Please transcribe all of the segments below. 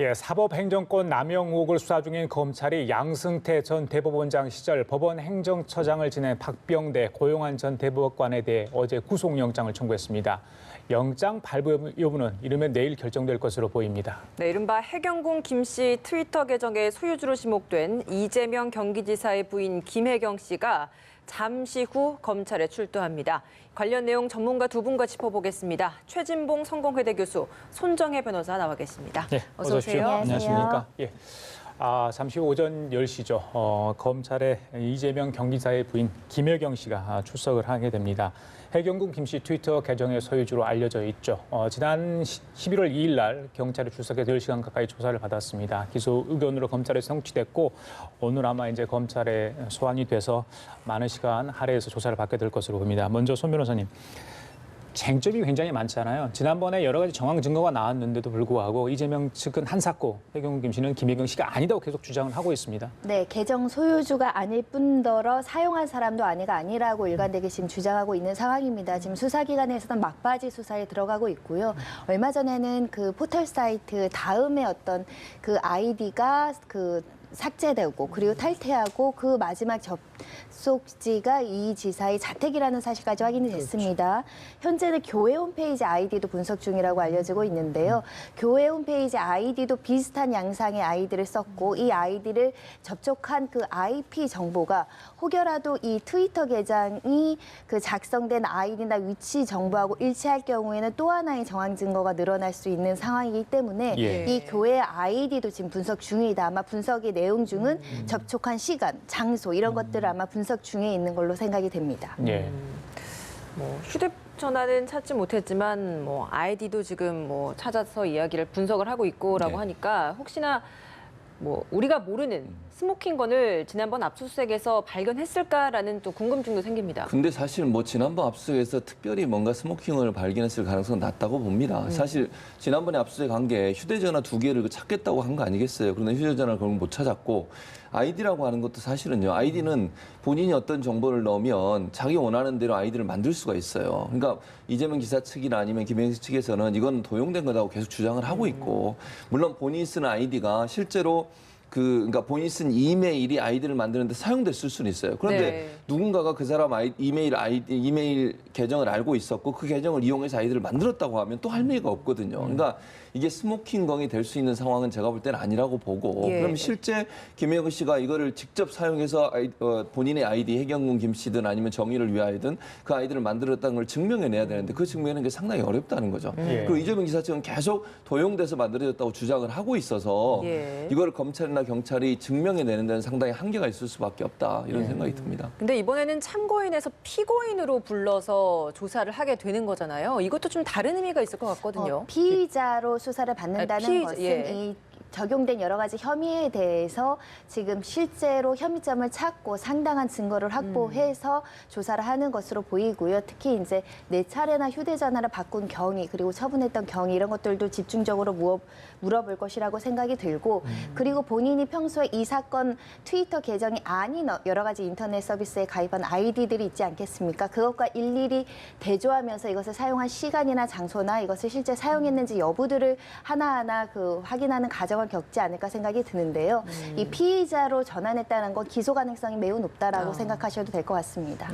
예, 사법행정권 남용 의혹을 수사 중인 검찰이 양승태 전 대법원장 시절 법원 행정처장을 지낸 박병대, 고용한 전 대법관에 대해 어제 구속영장을 청구했습니다. 영장 발부 여부는 이르면 내일 결정될 것으로 보입니다. 네, 이른바 해경궁 김 씨 트위터 계정의 소유주로 지목된 이재명 경기지사의 부인 김혜경 씨가 잠시 후 검찰에 출두합니다. 관련 내용 전문가 두 분과 짚어보겠습니다. 최진봉 성공회대 교수, 손정혜 변호사 나와 계십니다. 네, 어서 오세요. 안녕하십니까? 예. 잠시 후 오전 10시죠. 검찰에 이재명 경기지사의 부인 김혜경 씨가 출석을 하게 됩니다. 해경궁 김 씨 트위터 계정의 소유주로 알려져 있죠. 지난 11월 2일 날 경찰에 출석해 10시간 가까이 조사를 받았습니다. 기소 의견으로 검찰에 송치됐고 오늘 아마 이제 검찰에 소환이 돼서 많은 시간 할애해서 조사를 받게 될 것으로 봅니다. 먼저 손 변호사님. 쟁점이 굉장히 많잖아요. 지난번에 여러 가지 정황 증거가 나왔는데도 불구하고 이재명 측은 한사코, 해경궁 김 씨는 김혜경 씨가 아니다고 계속 주장을 하고 있습니다. 네, 계정 소유주가 아닐 뿐더러 사용한 사람도 아니라고 일관되게 지금 주장하고 있는 상황입니다. 지금 수사기관에서는 막바지 수사에 들어가고 있고요. 얼마 전에는 그 포털 사이트 다음에 어떤 그 아이디가 삭제되고 그리고 탈퇴하고 그 마지막 접속지가 이 지사의 자택이라는 사실까지 확인이 됐습니다. 현재는 교회 홈페이지 아이디도 분석 중이라고 알려지고 있는데요. 교회 홈페이지 아이디도 비슷한 양상의 아이디를 썼고 이 아이디를 접촉한 그 IP 정보가 혹여라도 이 트위터 계정이 그 작성된 아이디나 위치 정보하고 일치할 경우에는 또 하나의 정황 증거가 늘어날 수 있는 상황이기 때문에 이 교회 아이디도 지금 분석 중이다. 아마 분석이 내용 중은 접촉한 시간, 장소 이런 것들을 아마 분석 중에 있는 걸로 생각이 됩니다. 휴대전화는 찾지 못했지만 아이디도 지금 찾아서 이야기를 분석을 하고 있고라고 하니까 혹시나 우리가 모르는 스모킹건을 지난번 압수수색에서 발견했을까라는 또 궁금증도 생깁니다. 근데 사실 지난번 압수수색에서 특별히 뭔가 스모킹을 발견했을 가능성은 낮다고 봅니다. 사실 지난번에 압수수색한 게 휴대전화 2개를 찾겠다고 한 거 아니겠어요. 그런데 휴대전화를 결국 못 찾았고 아이디라고 하는 것도 사실은요. 아이디는 본인이 어떤 정보를 넣으면 자기 원하는 대로 아이디를 만들 수가 있어요. 그러니까 이재명 기사 측이나 아니면 김혜경 측에서는 이건 도용된 거라고 계속 주장을 하고 있고 물론 본인이 쓰는 아이디가 실제로 그러니까 본인이 쓴 이메일이 아이디를 만드는데 사용됐을 수는 있어요. 그런데 누군가가 그 사람 이메일 계정을 알고 있었고 그 계정을 이용해서 아이디를 만들었다고 하면 또 할 얘기가 없거든요. 그러니까 이게 스모킹건이 될 수 있는 상황은 제가 볼 때는 아니라고 보고 그럼 실제 김혜경 씨가 이거를 직접 사용해서 본인의 아이디 해경궁 김 씨든 아니면 정의를 위하여든 그 아이디를 만들었다는 걸 증명해내야 되는데 그 증명하는 게 상당히 어렵다는 거죠. 그리고 이재명 기사 측은 계속 도용돼서 만들어졌다고 주장을 하고 있어서 이걸 검찰이나 경찰이 증명해내는 데는 상당히 한계가 있을 수밖에 없다 이런 생각이 듭니다. 근데 이번에는 참고인에서 피고인으로 불러서 조사를 하게 되는 거잖아요. 이것도 좀 다른 의미가 있을 것 같거든요. 피의자로 수사를 받는다는 것은 이 적용된 여러 가지 혐의에 대해서 지금 실제로 혐의점을 찾고 상당한 증거를 확보해서 조사를 하는 것으로 보이고요. 특히 이제 4차례나 휴대전화를 바꾼 경위 그리고 처분했던 경위 이런 것들도 집중적으로 물어볼 것이라고 생각이 들고 그리고 본인이 평소에 이 사건 트위터 계정이 아닌 여러 가지 인터넷 서비스에 가입한 아이디들이 있지 않겠습니까? 그것과 일일이 대조하면서 이것을 사용한 시간이나 장소나 이것을 실제 사용했는지 여부들을 하나하나 확인하는 과정을 겪지 않을까 생각이 드는데요. 이 피의자로 전환했다는 건 기소 가능성이 매우 높다라고 생각하셔도 될 것 같습니다.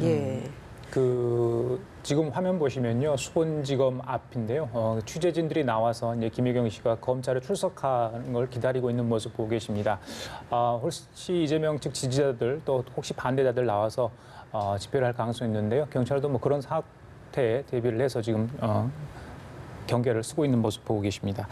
지금 화면 보시면요. 수원지검 앞인데요. 취재진들이 나와서 이제 김혜경 씨가 검찰에 출석하는 걸 기다리고 있는 모습 보고 계십니다. 혹시 이재명 측 지지자들 또 혹시 반대자들 나와서 집회를 할 가능성이 있는데요. 경찰도 그런 사태에 대비를 해서 지금 경계를 쓰고 있는 모습 보고 계십니다.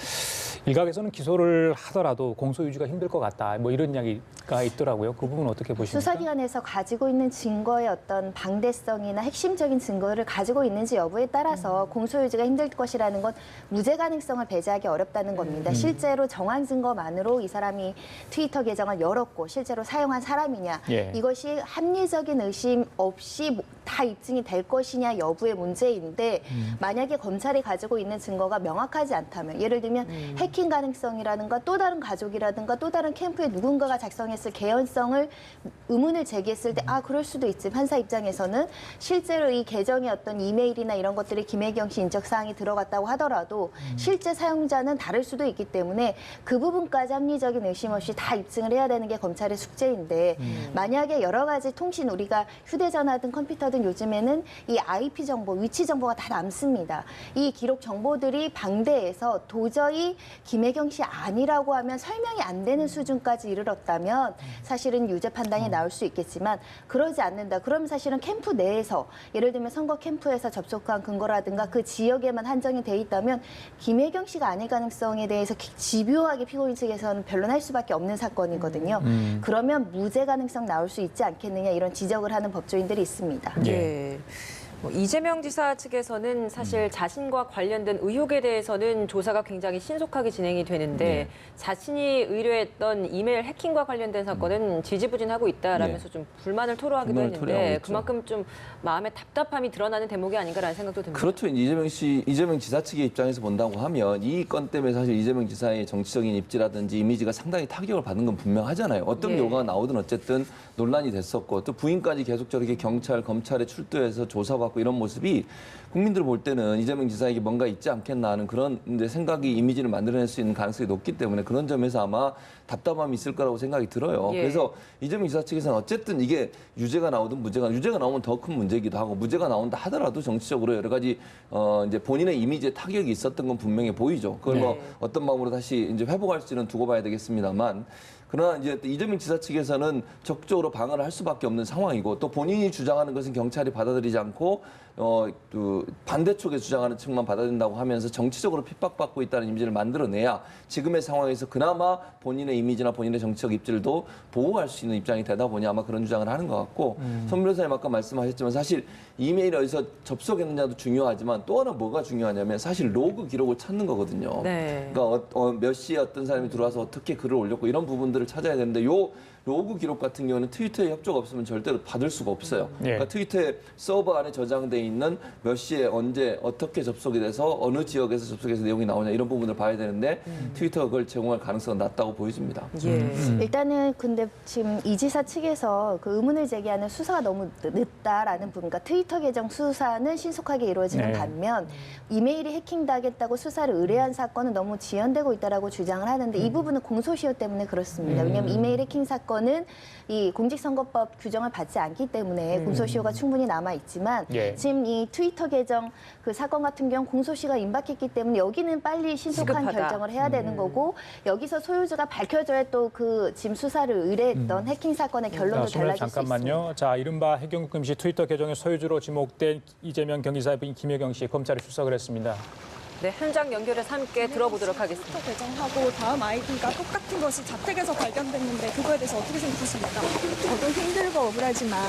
일각에서는 기소를 하더라도 공소 유지가 힘들 것 같다. 이런 이야기가 있더라고요. 그 부분 어떻게 보십니까? 수사기관에서 가지고 있는 증거의 어떤 방대성이나 핵심적인 증거를 가지고 있는지 여부에 따라서 공소 유지가 힘들 것이라는 건 무죄 가능성을 배제하기 어렵다는 겁니다. 실제로 정황 증거만으로 이 사람이 트위터 계정을 열었고 실제로 사용한 사람이냐 이것이 합리적인 의심 없이 다 입증이 될 것이냐 여부의 문제인데 만약에 검찰이 가지고 있는 증거가 명확하지 않다면 예를 들면 해킹 가능성이라든가 또 다른 가족이라든가 또 다른 캠프에 누군가가 작성했을 개연성을 의문을 제기했을 때 그럴 수도 있지. 판사 입장에서는 실제로 이 계정의 어떤 이메일이나 이런 것들이 김혜경 씨 인적 사항이 들어갔다고 하더라도 실제 사용자는 다를 수도 있기 때문에 그 부분까지 합리적인 의심 없이 다 입증을 해야 되는 게 검찰의 숙제인데 만약에 여러 가지 통신 우리가 휴대전화든 컴퓨터든 요즘에는 이 IP 정보, 위치 정보가 다 남습니다. 이 기록 정보들이 방대해서 도저히 김혜경 씨 아니라고 하면 설명이 안 되는 수준까지 이르렀다면 사실은 유죄 판단이 나올 수 있겠지만 그러지 않는다. 그럼 사실은 캠프 내에서 예를 들면 선거 캠프에서 접촉한 근거라든가 그 지역에만 한정이 돼 있다면 김혜경 씨가 아닐 가능성에 대해서 집요하게 피고인 측에서는 변론할 수밖에 없는 사건이거든요. 그러면 무죄 가능성 나올 수 있지 않겠느냐 이런 지적을 하는 법조인들이 있습니다. 예. 이재명 지사 측에서는 사실 자신과 관련된 의혹에 대해서는 조사가 굉장히 신속하게 진행이 되는데 자신이 의뢰했던 이메일 해킹과 관련된 사건은 지지부진하고 있다라면서 좀 불만을 토로하기도 했는데 그만큼 좀 마음의 답답함이 드러나는 대목이 아닌가라는 생각도 듭니다. 그렇죠. 이재명 지사 측의 입장에서 본다고 하면 이 건 때문에 사실 이재명 지사의 정치적인 입지라든지 이미지가 상당히 타격을 받은 건 분명하잖아요. 어떤 결과가 나오든 어쨌든 논란이 됐었고 또 부인까지 계속 저렇게 경찰, 검찰에 출두해서 조사받고 이런 모습이 국민들 볼 때는 이재명 지사에게 뭔가 있지 않겠나 하는 그런 이제 생각이 이미지를 만들어낼 수 있는 가능성이 높기 때문에 그런 점에서 아마 답답함이 있을 거라고 생각이 들어요. 그래서 이재명 지사 측에서는 어쨌든 이게 유죄가 나오든 유죄가 나오면 더 큰 문제이기도 하고 무죄가 나온다 하더라도 정치적으로 여러 가지 이제 본인의 이미지에 타격이 있었던 건 분명해 보이죠. 그걸 뭐 어떤 방법으로 다시 이제 회복할지는 두고 봐야 되겠습니다만. 그러나 이제 이재명 지사 측에서는 적극적으로 방어를 할 수밖에 없는 상황이고 또 본인이 주장하는 것은 경찰이 받아들이지 않고 또 반대쪽에 주장하는 측만 받아들인다고 하면서 정치적으로 핍박받고 있다는 이미지를 만들어내야 지금의 상황에서 그나마 본인의 이미지나 본인의 정치적 입지도 보호할 수 있는 입장이 되다 보니 아마 그런 주장을 하는 것 같고 송 변호사님 아까 말씀하셨지만 사실 이메일이 어디서 접속했느냐도 중요하지만 또 하나 뭐가 중요하냐면 사실 로그 기록을 찾는 거거든요. 그러니까 몇 시에 어떤 사람이 들어와서 어떻게 글을 올렸고 이런 부분들을 찾아야 되는데 요 로그 기록 같은 경우는 트위터에 협조가 없으면 절대로 받을 수가 없어요. 그러니까 트위터의 서버 안에 저장돼 있는 몇 시에 언제 어떻게 접속이 돼서 어느 지역에서 접속해서 내용이 나오냐 이런 부분을 봐야 되는데 트위터가 그걸 제공할 가능성은 낮다고 보여집니다. 일단은 근데 지금 이 지사 측에서 그 의문을 제기하는 수사가 너무 늦다라는 부분, 그러니까 트위터 계정 수사는 신속하게 이루어지는 반면 이메일이 해킹당했다고 수사를 의뢰한 사건은 너무 지연되고 있다라고 주장을 하는데 이 부분은 공소시효 때문에 그렇습니다. 왜냐하면 이메일 해킹 사건은 이 공직선거법 규정을 받지 않기 때문에 공소시효가 충분히 남아 있지만 지금 이 트위터 계정 그 사건 같은 경우 공소시효가 임박했기 때문에 여기는 빨리 신속한 시급하다. 결정을 해야 되는 거고 여기서 소유주가 밝혀져야 또 그 지금 수사를 의뢰했던 해킹 사건의 결론도 달라질 수 있습니다. 잠깐만요. 자, 이른바 해경국 김씨 트위터 계정의 소유주로 지목된 이재명 경기사의 부인 김혜경 씨 검찰에 출석을 했습니다. 네, 현장 연결해서 함께 들어보도록 하겠습니다. 트위터 계정하고 다음 아이디가 똑같은 것이 자택에서 발견됐는데 그거에 대해서 어떻게 생각하십니까? 저도 힘들고 억울하지만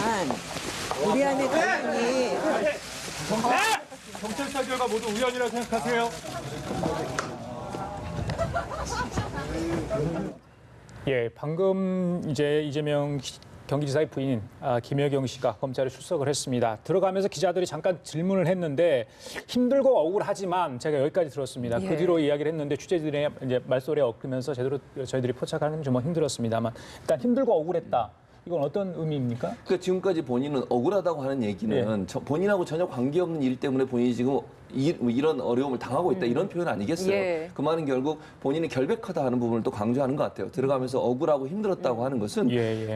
우리 안에 당연히 경찰차 결과 모두 우연이라고 생각하세요? 예, 방금 이제 이재명 경기지사의 부인 김혜경 씨가 검찰에 출석을 했습니다. 들어가면서 기자들이 잠깐 질문을 했는데 힘들고 억울하지만 제가 여기까지 들었습니다. 그 뒤로 이야기를 했는데 취재진의 이제 말소리에 엇갈리면서 제대로 저희들이 포착하는 게 좀 힘들었습니다만 일단 힘들고 억울했다. 이건 어떤 의미입니까? 그러니까 지금까지 본인은 억울하다고 하는 얘기는 본인하고 전혀 관계없는 일 때문에 본인이 지금 이런 어려움을 당하고 있다 이런 표현 아니겠어요? 그 말은 결국 본인이 결백하다 하는 부분을 또 강조하는 것 같아요. 들어가면서 억울하고 힘들었다고 하는 것은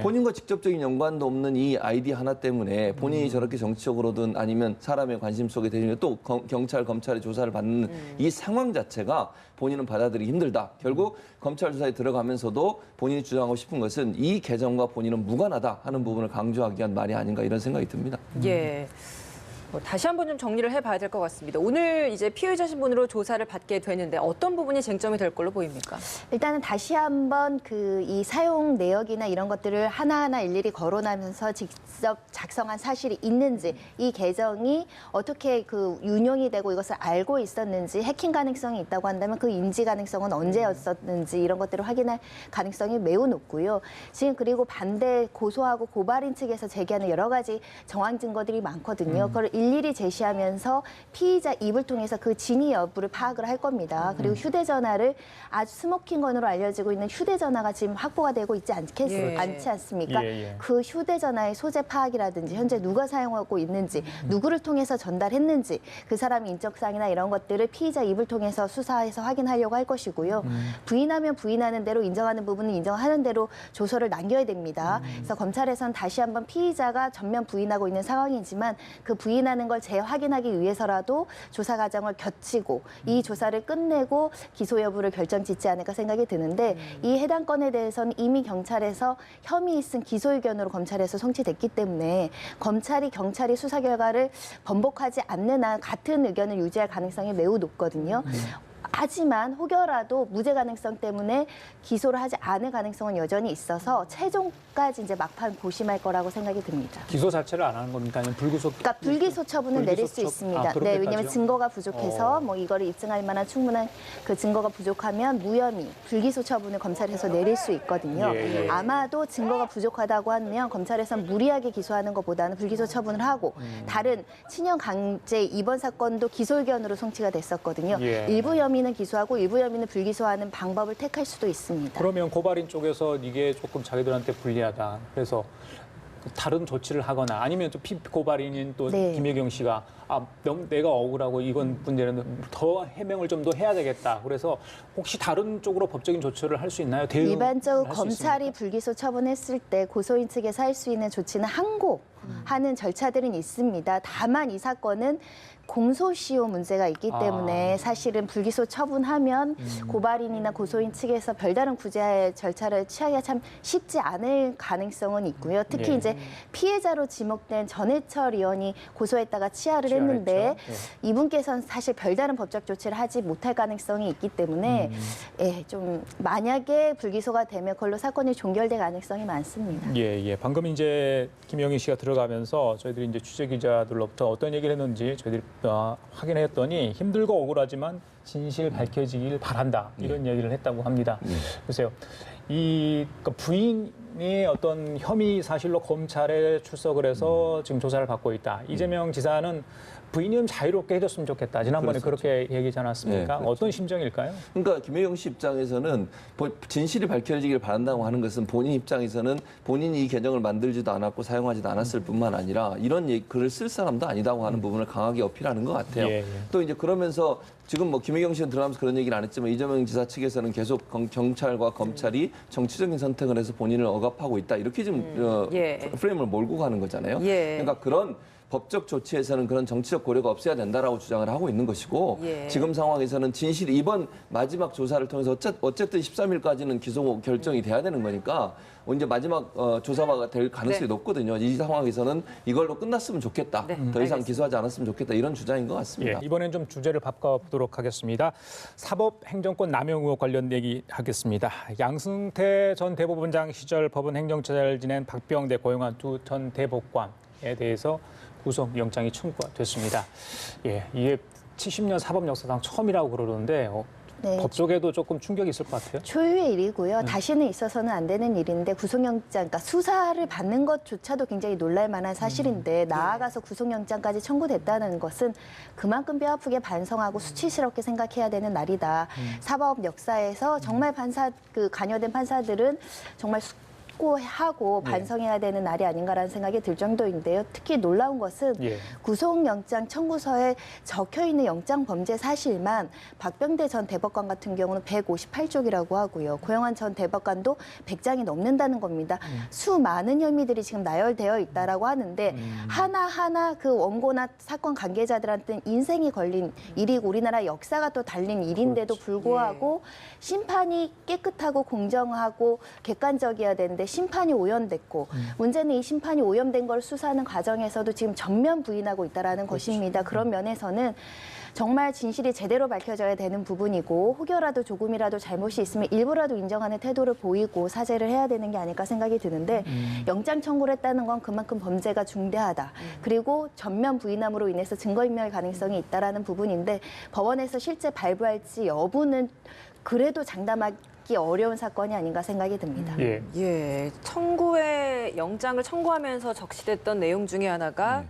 본인과 직접적인 연관도 없는 이 아이디 하나 때문에 본인이 저렇게 정치적으로든 아니면 사람의 관심 속에 대면 또 경찰, 검찰의 조사를 받는 이 상황 자체가 본인은 받아들이기 힘들다. 결국 검찰 조사에 들어가면서도 본인이 주장하고 싶은 것은 이 계정과 본인은 무관하다 하는 부분을 강조하기 위한 말이 아닌가 이런 생각이 듭니다. 다시 한번 좀 정리를 해봐야 될 것 같습니다. 오늘 이제 피의자 신분으로 조사를 받게 되는데 어떤 부분이 쟁점이 될 걸로 보입니까? 일단은 다시 한번 이 사용 내역이나 이런 것들을 하나하나 일일이 거론하면서 직접 작성한 사실이 있는지, 이 계정이 어떻게 운용이 되고 이것을 알고 있었는지, 해킹 가능성이 있다고 한다면 그 인지 가능성은 언제였었는지 이런 것들을 확인할 가능성이 매우 높고요. 지금 그리고 반대 고소하고 고발인 측에서 제기하는 여러 가지 정황 증거들이 많거든요. 그걸 일일이 제시하면서 피의자 입을 통해서 그 진위 여부를 파악을 할 겁니다. 그리고 휴대전화를 아주 스모킹건으로 알려지고 있는 휴대전화가 지금 확보가 되고 있지 않지 않습니까? 그 휴대전화의 소재 파악이라든지 현재 누가 사용하고 있는지, 누구를 통해서 전달했는지, 그 사람의 인적사항이나 이런 것들을 피의자 입을 통해서 수사해서 확인하려고 할 것이고요. 부인하면 부인하는 대로, 인정하는 부분은 인정하는 대로 조서를 남겨야 됩니다. 그래서 검찰에서는 다시 한번 피의자가 전면 부인하고 있는 상황이지만 그 부인하는 걸 재확인하기 위해서라도 조사 과정을 거치고 이 조사를 끝내고 기소 여부를 결정짓지 않을까 생각이 드는데, 이 해당 건에 대해서는 이미 경찰에서 혐의 있음 기소 의견으로 검찰에서 송치됐기 때문에 검찰이 경찰이 수사 결과를 번복하지 않는 한 같은 의견을 유지할 가능성이 매우 높거든요. 하지만 혹여라도 무죄 가능성 때문에 기소를 하지 않을 가능성은 여전히 있어서 최종까지 이제 막판 고심할 거라고 생각이 듭니다. 기소 자체를 안 하는 겁니까? 아니면 불구속? 그러니까 불기소 처분은 내릴 수 있습니다. 네, 왜냐하면 증거가 부족해서 뭐 이거를 입증할 만한 충분한 그 증거가 부족하면 무혐의, 불기소 처분을 검찰에서 내릴 수 있거든요. 아마도 증거가 부족하다고 하면 검찰에서는 무리하게 기소하는 것보다는 불기소 처분을 하고, 다른 친형 강제 입원 사건도 기소 의견으로 송치가 됐었거든요. 일부 혐의는 기소하고 일부 혐의는 불기소하는 방법을 택할 수도 있습니다. 그러면 고발인 쪽에서 이게 조금 자기들한테 불리하다, 그래서 다른 조치를 하거나, 아니면 또 피고발인인 또 네. 김혜경 씨가 내가 억울하고 이건 문제는 더 해명을 좀 더 해야 되겠다, 그래서 혹시 다른 쪽으로 법적인 조치를 할 수 있나요? 일반적으로 대응할 수 검찰이 있습니까? 불기소 처분했을 때 고소인 측에서 할 수 있는 조치는 항고하는 절차들은 있습니다. 다만 이 사건은 공소시효 문제가 있기 때문에 사실은 불기소 처분하면 고발인이나 고소인 측에서 별다른 구제 절차를 취하기가 참 쉽지 않을 가능성은 있고요. 특히 이제 피해자로 지목된 전해철 의원이 고소했다가 치하를 했는데 이분께서는 사실 별다른 법적 조치를 하지 못할 가능성이 있기 때문에 좀 만약에 불기소가 되면 그걸로 사건이 종결될 가능성이 많습니다. 방금 이제 김영희 씨가 들어가면서 저희들이 이제 취재 기자들로부터 어떤 얘기를 했는지 저희들이 확인했더니 힘들고 억울하지만 진실 밝혀지길 바란다, 이런 얘기를 했다고 합니다. 보세요. 그러니까 부인의 어떤 혐의 사실로 검찰에 출석을 해서 지금 조사를 받고 있다. 이재명 지사는 부인이 좀 자유롭게 해줬으면 좋겠다. 지난번에 그렇게 얘기하지 않았습니까? 그렇죠. 어떤 심정일까요? 그러니까 김혜경 씨 입장에서는 진실이 밝혀지길 바란다고 하는 것은 본인 입장에서는 본인이 이 계정을 만들지도 않았고 사용하지도 않았을 뿐만 아니라 이런 글을 쓸 사람도 아니다고 하는 부분을 강하게 어필하는 것 같아요. 또 이제 그러면서 지금 뭐 김혜경 씨는 들어가면서 그런 얘기를 안 했지만 이재명 지사 측에서는 계속 경찰과 검찰이 정치적인 선택을 해서 본인을 억압하고 있다, 이렇게 지금 프레임을 몰고 가는 거잖아요. 그러니까 그런 법적 조치에서는 그런 정치적 고려가 없어야 된다라고 주장을 하고 있는 것이고, 지금 상황에서는 진실이 이번 마지막 조사를 통해서 어쨌든 13일까지는 기소 결정이 돼야 되는 거니까 이제 마지막 조사가 될 가능성이 높거든요. 이 상황에서는 이걸로 끝났으면 좋겠다. 더 이상 기소하지 않았으면 좋겠다, 이런 주장인 것 같습니다. 이번엔 좀 주제를 바꿔보도록 하겠습니다. 사법행정권 남용 의혹 관련 얘기하겠습니다. 양승태 전 대법원장 시절 법원 행정처장을 지낸 박병대 고용한 두 전 대법관에 대해서 구속영장이 청구가 됐습니다. 이게 70년 사법 역사상 처음이라고 그러는데 법 쪽에도 조금 충격이 있을 것 같아요. 초유의 일이고요. 다시는 있어서는 안 되는 일인데 구속영장, 그러니까 수사를 받는 것조차도 굉장히 놀랄 만한 사실인데 나아가서 구속영장까지 청구됐다는 것은 그만큼 뼈아프게 반성하고 수치스럽게 생각해야 되는 날이다. 사법 역사에서 정말 관여된 판사들은 정말 하고 반성해야 되는 날이 아닌가라는 생각이 들 정도인데요. 특히 놀라운 것은 구속영장 청구서에 적혀있는 영장 범죄 사실만 박병대 전 대법관 같은 경우는 158쪽이라고 하고요. 고영한 전 대법관도 100장이 넘는다는 겁니다. 수많은 혐의들이 지금 나열되어 있다라고 하는데 하나하나 그 원고나 사건 관계자들한테는 인생이 걸린 일이고 우리나라 역사가 또 달린 일인데도 불구하고 심판이 깨끗하고 공정하고 객관적이어야 되는데 심판이 오염됐고 문제는 이 심판이 오염된 걸 수사하는 과정에서도 지금 전면 부인하고 있다라는 것입니다. 그런 면에서는 정말 진실이 제대로 밝혀져야 되는 부분이고 혹여라도 조금이라도 잘못이 있으면 일부라도 인정하는 태도를 보이고 사죄를 해야 되는 게 아닐까 생각이 드는데 영장 청구를 했다는 건 그만큼 범죄가 중대하다. 그리고 전면 부인함으로 인해서 증거인멸 가능성이 있다라는 부분인데 법원에서 실제 발부할지 여부는 그래도 장담하기 어려운 사건이 아닌가 생각이 듭니다. 예. 예, 청구에 영장을 청구하면서 적시됐던 내용 중에 하나가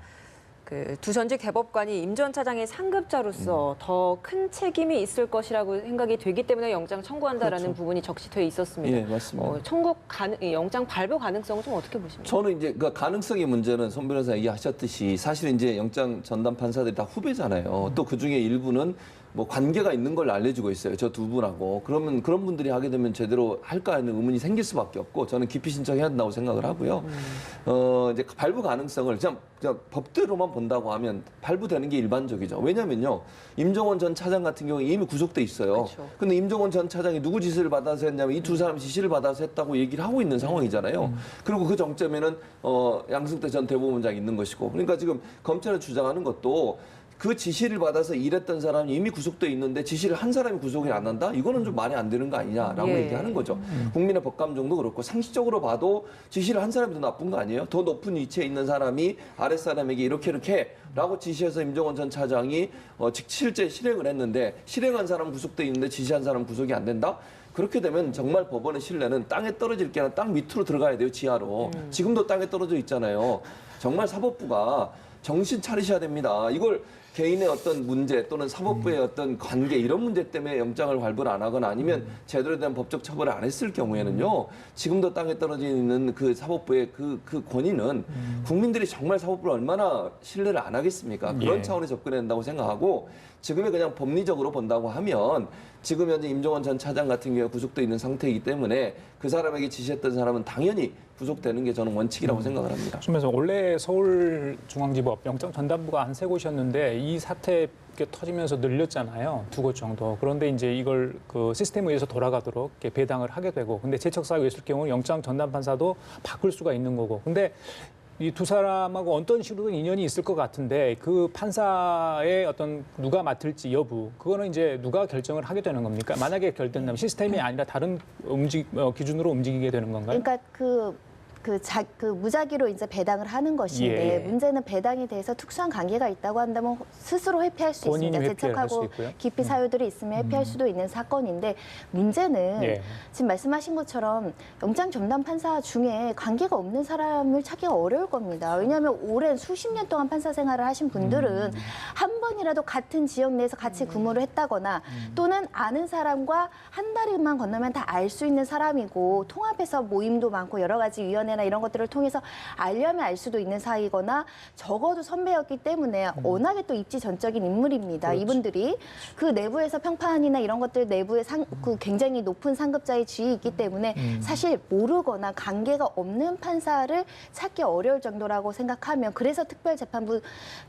그 두 전직 대법관이 임 전 차장의 상급자로서 더 큰 책임이 있을 것이라고 생각이 되기 때문에 영장 청구한다라는 그렇죠. 부분이 적시돼 있었습니다. 예, 맞습니다. 영장 발부 가능성은 좀 어떻게 보십니까? 저는 이제 그 가능성의 문제는 손 변호사 얘기하셨듯이 사실 이제 영장 전담 판사들이 다 후배잖아요. 또 그 중에 일부는 뭐 관계가 있는 걸 알려주고 있어요. 저 두 분하고. 그러면 그런 분들이 하게 되면 제대로 할까 하는 의문이 생길 수밖에 없고 저는 기피 신청해야 된다고 생각을 하고요. 이제 발부 가능성을 그냥 법대로만 본다고 하면 발부되는 게 일반적이죠. 왜냐면요. 임종원 전 차장 같은 경우에 이미 구속돼 있어요. 그렇죠. 근데 임종원 전 차장이 누구 지시를 받아서 했냐면 이 두 사람 지시를 받아서 했다고 얘기를 하고 있는 상황이잖아요. 그리고 그 정점에는 양승태 전 대법원장이 있는 것이고. 그러니까 지금 검찰이 주장하는 것도 그 지시를 받아서 일했던 사람이 이미 구속돼 있는데 지시를 한 사람이 구속이 안 한다? 이거는 좀 말이 안 되는 거 아니냐라고 예. 얘기하는 거죠. 국민의 법감정도 그렇고 상식적으로 봐도 지시를 한 사람이 더 나쁜 거 아니에요? 더 높은 위치에 있는 사람이 아랫사람에게 이렇게 라고 지시해서 임종원 전 차장이 실제 실행을 했는데 실행한 사람 구속돼 있는데 지시한 사람 구속이 안 된다? 그렇게 되면 정말 법원의 신뢰는 땅에 떨어질 게 아니라 땅 밑으로 들어가야 돼요, 지하로. 지금도 땅에 떨어져 있잖아요. 정말 사법부가 정신 차리셔야 됩니다. 이걸 개인의 어떤 문제 또는 사법부의 어떤 관계 이런 문제 때문에 영장을 발부를 안 하거나 아니면 제대로 된 법적 처벌을 안 했을 경우에는요. 지금도 땅에 떨어져 있는 그 사법부의 그 권위는 국민들이 정말 사법부를 얼마나 신뢰를 안 하겠습니까? 그런 예. 차원에 접근해야 된다고 생각하고 지금의 그냥 법리적으로 본다고 하면 지금 현재 임종원 전 차장 같은 경우에 구속돼 있는 상태이기 때문에 그 사람에게 지시했던 사람은 당연히 구속되는 게 저는 원칙이라고 생각을 합니다. 그러면서 원래 서울중앙지법 영장 전담부가 한 세 곳이었는데 이 사태 이렇게 터지면서 늘렸잖아요. 두 곳 정도. 그런데 이제 이걸 그 시스템에 의해서 돌아가도록 이렇게 배당을 하게 되고, 근데 재척사유에 있을 경우는 영장 전담 판사도 바꿀 수가 있는 거고. 근데 이 두 사람하고 어떤 식으로든 인연이 있을 것 같은데 그 판사의 어떤 누가 맡을지 여부 그거는 이제 누가 결정을 하게 되는 겁니까? 만약에 결정된다면 시스템이 아니라 다른 기준으로 움직이게 되는 건가요? 그러니까 그 무작위로 이제 배당을 하는 것인데 예. 문제는 배당에 대해서 특수한 관계가 있다고 한다면 스스로 회피할 수 본인이 있습니다. 회피할 수 재척하고 있고요. 기피 사유들이 있으면 회피할 수도 있는 사건인데 문제는 예. 지금 말씀하신 것처럼 영장 전담 판사 중에 관계가 없는 사람을 찾기가 어려울 겁니다. 왜냐하면 오랜 수십 년 동안 판사 생활을 하신 분들은 한 번이라도 같은 지역 내에서 같이 근무를 했다거나 또는 아는 사람과 한 다리만 건너면 다 알 수 있는 사람이고 통합해서 모임도 많고 여러 가지 위원회나 이런 것들을 통해서 알려면 알 수도 있는 사이거나 적어도 선배였기 때문에 워낙에 또 입지 전적인 인물입니다. 그렇지. 이분들이 그 내부에서 평판이나 이런 것들 내부에 그 굉장히 높은 상급자의 지위 있기 때문에 사실 모르거나 관계가 없는 판사를 찾기 어려울 정도라고 생각하면 그래서 특별재판부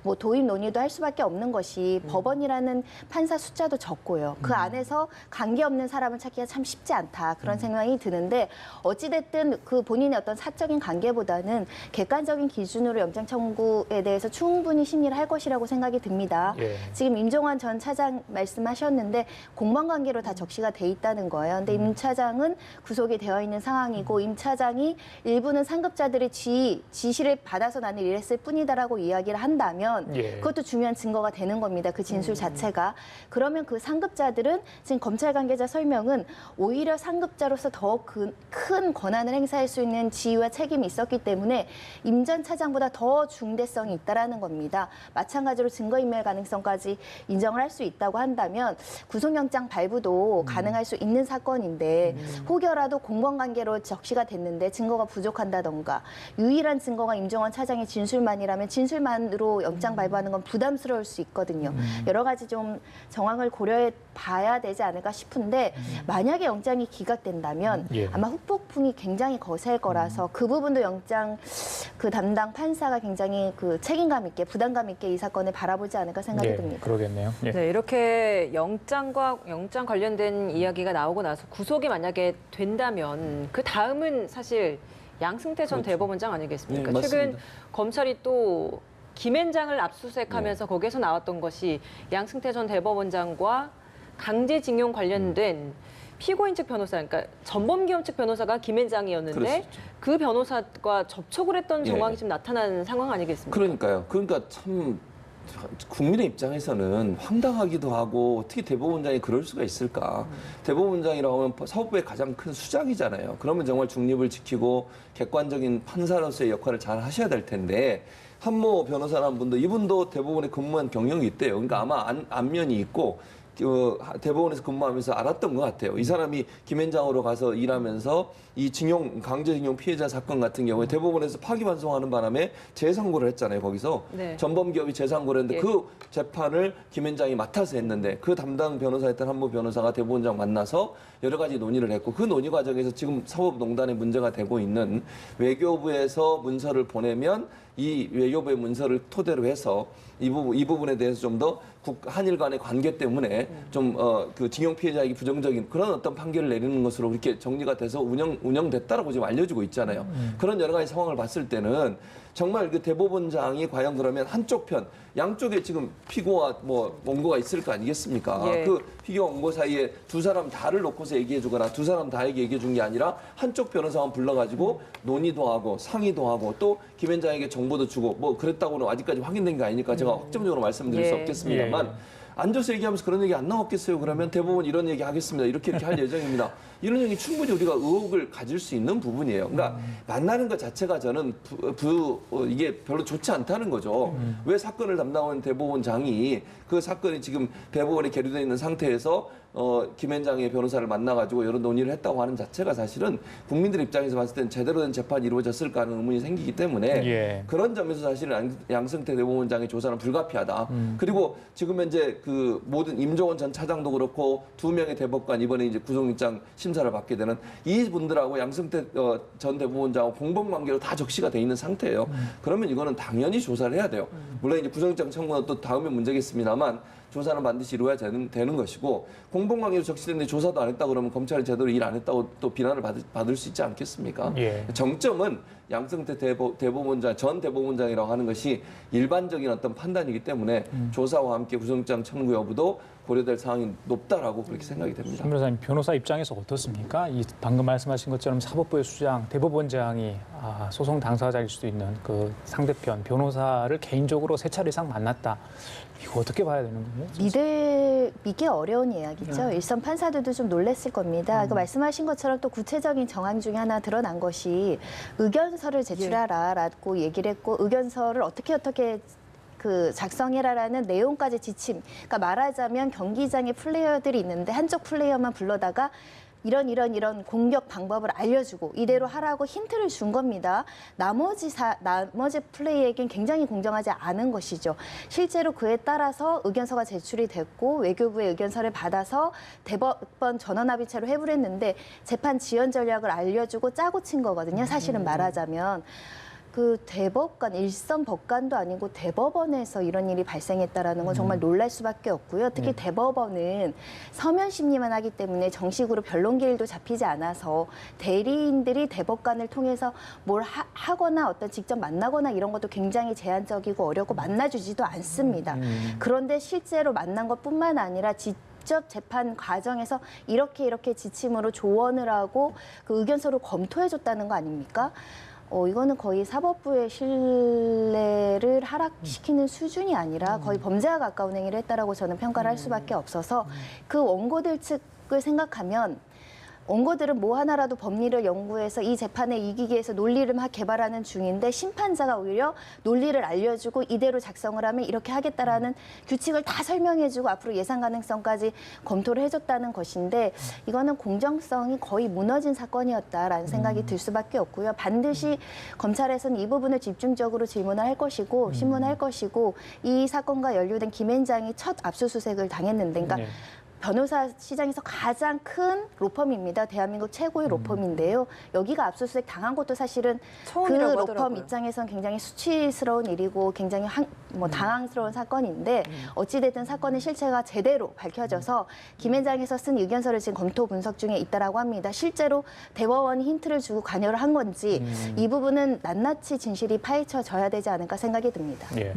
뭐 도입 논의도 할 수밖에 없는 것이 법원이라는 판사 숫자도 적고요. 그 안에서 관계없는 사람을 찾기가 참 쉽지 않다. 그런 생각이 드는데 어찌됐든 그 본인의 어떤 사적인 관계보다는 객관적인 기준으로 영장 청구에 대해서 충분히 심리를 할 것이라고 생각이 듭니다. 예. 지금 임종원 전 차장 말씀하셨는데 공무원 관계로 다 적시가 돼 있다는 거예요. 근데 임 차장은 구속이 되어 있는 상황이고 임 차장이 일부는 상급자들의 지시를 받아서 나는 이랬을 뿐이다라고 이야기를 한다면 예. 그것도 중요한 증거가 되는 겁니다. 그 진술 자체가. 그러면 그 상급자들은 지금 검찰 관계자 설명은 오히려 상급자로서 더 큰 권한을 행사할 수 있는 지위와 책임이 있었기 때문에 임 전 차장보다 더 중대성이 있다라는 겁니다. 마찬가지로 증거인멸 가능성까지 인정을 할 수 있다고 한다면 구속영장 발부도 가능할 수 있는 사건인데 혹여라도 공범관계로 적시가 됐는데 증거가 부족한다던가 유일한 증거가 임종원 차장의 진술만이라면 진술만으로 영장 발부하는 건 부담스러울 수 있거든요. 여러 가지 좀 정황을 고려해 봐야 되지 않을까 싶은데 만약에 영장이 기각된다면 예. 아마 후폭풍이 굉장히 거셀 거라서 그 부분도 영장 그 담당 판사가 굉장히 그 책임감 있게 부담감 있게 이 사건을 바라보지 않을까 생각이 예, 듭니다. 그러겠네요. 예. 네, 이렇게 영장 관련된 이야기가 나오고 나서 구속이 만약에 된다면 그 다음은 사실 양승태 전 그렇죠. 대법원장 아니겠습니까? 네, 최근 맞습니다. 검찰이 또 김앤장을 압수수색하면서 거기에서 나왔던 것이 양승태 전 대법원장과 강제징용 관련된 피고인 측 변호사, 그러니까 전범기업 측 변호사가 김앤장이었는데 그럴 수 있죠. 그 변호사과 접촉을 했던 예. 정황이 지금 나타난 상황 아니겠습니까? 그러니까요. 그러니까 참 국민의 입장에서는 황당하기도 하고 어떻게 대법원장이 그럴 수가 있을까. 대법원장이라고 하면 사법부의 가장 큰 수장이잖아요. 그러면 정말 중립을 지키고 객관적인 판사로서의 역할을 잘 하셔야 될 텐데 한모 변호사라는 분도 이분도 대법원에 근무한 경력이 있대요. 그러니까 아마 안면이 있고 대법원에서 근무하면서 알았던 것 같아요. 이 사람이 김앤장으로 가서 일하면서 이 강제징용 피해자 사건 같은 경우에 대법원에서 파기환송하는 바람에 재상고를 했잖아요. 거기서 네. 전범기업이 재상고를 했는데 예. 그 재판을 김앤장이 맡아서 했는데 그 담당 변호사였던 한모 변호사가 대법원장 만나서 여러 가지 논의를 했고 그 논의 과정에서 지금 사법농단에 문제가 되고 있는 외교부에서 문서를 보내면 이 외교부의 문서를 토대로 해서 이 부분에 대해서 좀 더 한일 간의 관계 때문에 좀 그 징용 피해자에게 부정적인 그런 어떤 판결을 내리는 것으로 이렇게 정리가 돼서 운영됐다라고 지금 알려지고 있잖아요. 그런 여러 가지 상황을 봤을 때는 정말 그 대법원장이 과연 그러면 한쪽 편, 양쪽에 지금 피고와 원고가 있을 거 아니겠습니까? 예. 그 피고와 원고 사이에 두 사람 다를 놓고서 얘기해주거나 두 사람 다에게 얘기해준 게 아니라 한쪽 변호사만 불러가지고 논의도 하고 상의도 하고 또 김앤장에게 정보도 주고 뭐 그랬다고는 아직까지 확인된 게 아니니까 제가 확정적으로 말씀드릴 수 예. 없겠습니다만 앉아서 얘기하면서 그런 얘기 안 나왔겠어요. 그러면 대법원 이런 얘기 하겠습니다. 이렇게 할 예정입니다. 이런 얘기 충분히 우리가 의혹을 가질 수 있는 부분이에요. 그러니까 만나는 것 자체가 저는 이게 별로 좋지 않다는 거죠. 왜 사건을 담당하는 대법원장이 그 사건이 지금 대법원에 계류되어 있는 상태에서 김앤장의 변호사를 만나가지고 여러 논의를 했다고 하는 자체가 사실은 국민들 입장에서 봤을 땐 제대로 된 재판이 이루어졌을까 하는 의문이 생기기 때문에 예. 그런 점에서 사실은 양승태 대법원장의 조사는 불가피하다. 그리고 지금 현재 그 모든 임종원 전 차장도 그렇고 두 명의 대법관 이번에 이제 구속영장 심사를 받게 되는 이 분들하고 양승태 전 대법원장하고 공범관계로 다 적시가 돼 있는 상태예요. 그러면 이거는 당연히 조사를 해야 돼요. 물론 이제 구속영장 청구는 또 다음에 문제겠습니다만 조사는 반드시 이루어야 되는 것이고 공범관계로 적시됐는데 조사도 안 했다 그러면 검찰이 제대로 일 안 했다고 또 비난을 받을 수 있지 않겠습니까? 예. 정점은 양승태 전 대법원장이라고 하는 것이 일반적인 어떤 판단이기 때문에 조사와 함께 구속영장 청구 여부도 고려될 사항이 높다라고 그렇게 생각이 됩니다. 신 변호사님, 변호사 입장에서 어떻습니까? 이 방금 말씀하신 것처럼 사법부의 수장, 대법원장이 소송 당사자일 수도 있는 그 상대편 변호사를 개인적으로 3차례 이상 만났다. 이거 어떻게 봐야 되는 거예요? 믿기 어려운 이야기죠. 일선 판사들도 좀 놀랐을 겁니다. 그 말씀하신 것처럼 또 구체적인 정황 중에 하나 드러난 것이 의견서를 제출하라라고 얘기를 했고 의견서를 어떻게 그 작성해라라는 내용까지 지침. 그러니까 말하자면 경기장에 플레이어들이 있는데 한쪽 플레이어만 불러다가 이런 공격 방법을 알려주고 이대로 하라고 힌트를 준 겁니다. 나머지 플레이에겐 굉장히 공정하지 않은 것이죠. 실제로 그에 따라서 의견서가 제출이 됐고 외교부의 의견서를 받아서 대법원 전원합의체로 회부를 했는데 재판 지연 전략을 알려주고 짜고 친 거거든요. 사실은 말하자면. 그 대법관, 일선 법관도 아니고 대법원에서 이런 일이 발생했다라는 건 정말 놀랄 수밖에 없고요. 특히 대법원은 서면 심리만 하기 때문에 정식으로 변론기일도 잡히지 않아서 대리인들이 대법관을 통해서 뭘 하거나 어떤 직접 만나거나 이런 것도 굉장히 제한적이고 어렵고 만나주지도 않습니다. 그런데 실제로 만난 것뿐만 아니라 직접 재판 과정에서 이렇게 지침으로 조언을 하고 그 의견서를 검토해줬다는 거 아닙니까? 이거는 거의 사법부의 신뢰를 하락시키는 수준이 아니라 거의 범죄와 가까운 행위를 했다라고 저는 평가를 할 수밖에 없어서 그 원고들 측을 생각하면 원고들은 뭐 하나라도 법리를 연구해서 이 재판에 이기기 위해서 논리를 막 개발하는 중인데 심판자가 오히려 논리를 알려주고 이대로 작성을 하면 이렇게 하겠다라는 규칙을 다 설명해주고 앞으로 예상 가능성까지 검토를 해줬다는 것인데 이거는 공정성이 거의 무너진 사건이었다라는 생각이 들 수밖에 없고요. 반드시 검찰에서는 이 부분을 집중적으로 질문을 할 것이고 신문할 것이고 이 사건과 연루된 김앤장이 첫 압수수색을 당했는데 그러니까 변호사 시장에서 가장 큰 로펌입니다. 대한민국 최고의 로펌인데요. 여기가 압수수색 당한 것도 사실은 그 처음이라고 로펌 하더라고요. 입장에선 굉장히 수치스러운 일이고 굉장히 당황스러운 사건인데 어찌됐든 사건의 실체가 제대로 밝혀져서 김앤장에서 쓴 의견서를 지금 검토 분석 중에 있다라고 합니다. 실제로 대법원이 힌트를 주고 관여를 한 건지 이 부분은 낱낱이 진실이 파헤쳐져야 되지 않을까 생각이 듭니다. 예.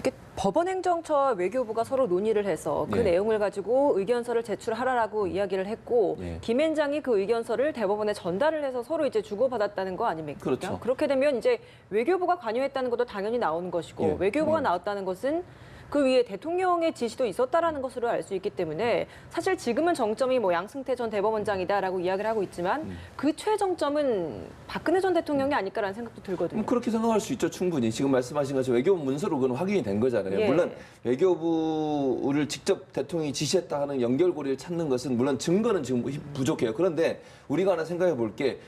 이게 법원행정처와 외교부가 서로 논의를 해서 그 예. 내용을 가지고 의견서를 제출하라라고 이야기를 했고 예. 김앤장이 그 의견서를 대법원에 전달을 해서 서로 이제 주고받았다는 거 아닙니까? 그렇죠. 그렇게 되면 이제 외교부가 관여했다는 것도 당연히 나오는 것이고 예. 외교부가 나왔다는 것은 그 위에 대통령의 지시도 있었다라는 것으로 알 수 있기 때문에 사실 지금은 정점이 뭐 양승태 전 대법원장이다라고 이야기를 하고 있지만 그 최정점은 박근혜 전 대통령이 아닐까라는 생각도 들거든요. 그렇게 생각할 수 있죠, 충분히. 지금 말씀하신 것처럼 외교부 문서로 그건 확인이 된 거잖아요. 예. 물론 외교부를 직접 대통령이 지시했다 하는 연결고리를 찾는 것은 물론 증거는 지금 부족해요. 그런데 우리가 하나 생각해 볼 게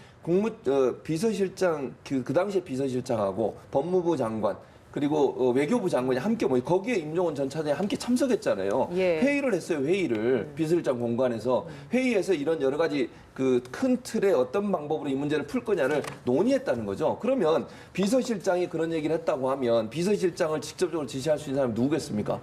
비서실장, 그 당시에 비서실장하고 법무부 장관, 그리고 외교부 장관이 함께 거기에 임종원 전 차장이 함께 참석했잖아요. 예. 회의를 했어요. 회의를 비서실장 공간에서 회의에서 이런 여러 가지 그 큰 틀에 어떤 방법으로 이 문제를 풀 거냐를 논의했다는 거죠. 그러면 비서실장이 그런 얘기를 했다고 하면 비서실장을 직접적으로 지시할 수 있는 사람이 누구겠습니까?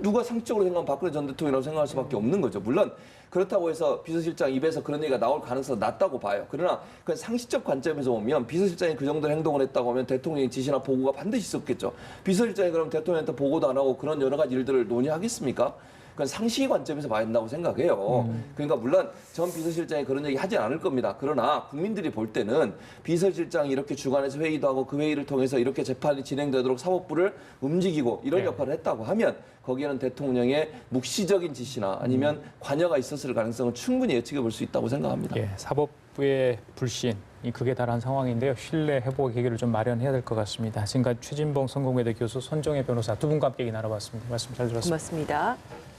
누가 상식적으로 생각하면 박근혜 전 대통령이라고 생각할 수밖에 없는 거죠. 물론 그렇다고 해서 비서실장 입에서 그런 얘기가 나올 가능성이 낮다고 봐요. 그러나 그 상식적 관점에서 보면 비서실장이 그 정도 행동을 했다고 하면 대통령의 지시나 보고가 반드시 있었겠죠. 비서실장이 그럼 대통령한테 보고도 안 하고 그런 여러 가지 일들을 논의하겠습니까? 그건 상식의 관점에서 봐야 된다고 생각해요. 그러니까 물론 전 비서실장이 그런 얘기 하지 않을 겁니다. 그러나 국민들이 볼 때는 비서실장이 이렇게 주관해서 회의도 하고 그 회의를 통해서 이렇게 재판이 진행되도록 사법부를 움직이고 이런 네. 역할을 했다고 하면 거기에는 대통령의 묵시적인 지시나 아니면 관여가 있었을 가능성을 충분히 예측해 볼 수 있다고 생각합니다. 예, 사법부의 불신이 극에 달한 상황인데요. 신뢰 회복의 계기를 좀 마련해야 될 것 같습니다. 지금까지 최진봉 성공회대 교수, 손정혜 변호사 두 분과 함께 얘기 나눠봤습니다. 말씀 잘 들었습니다. 고맙습니다.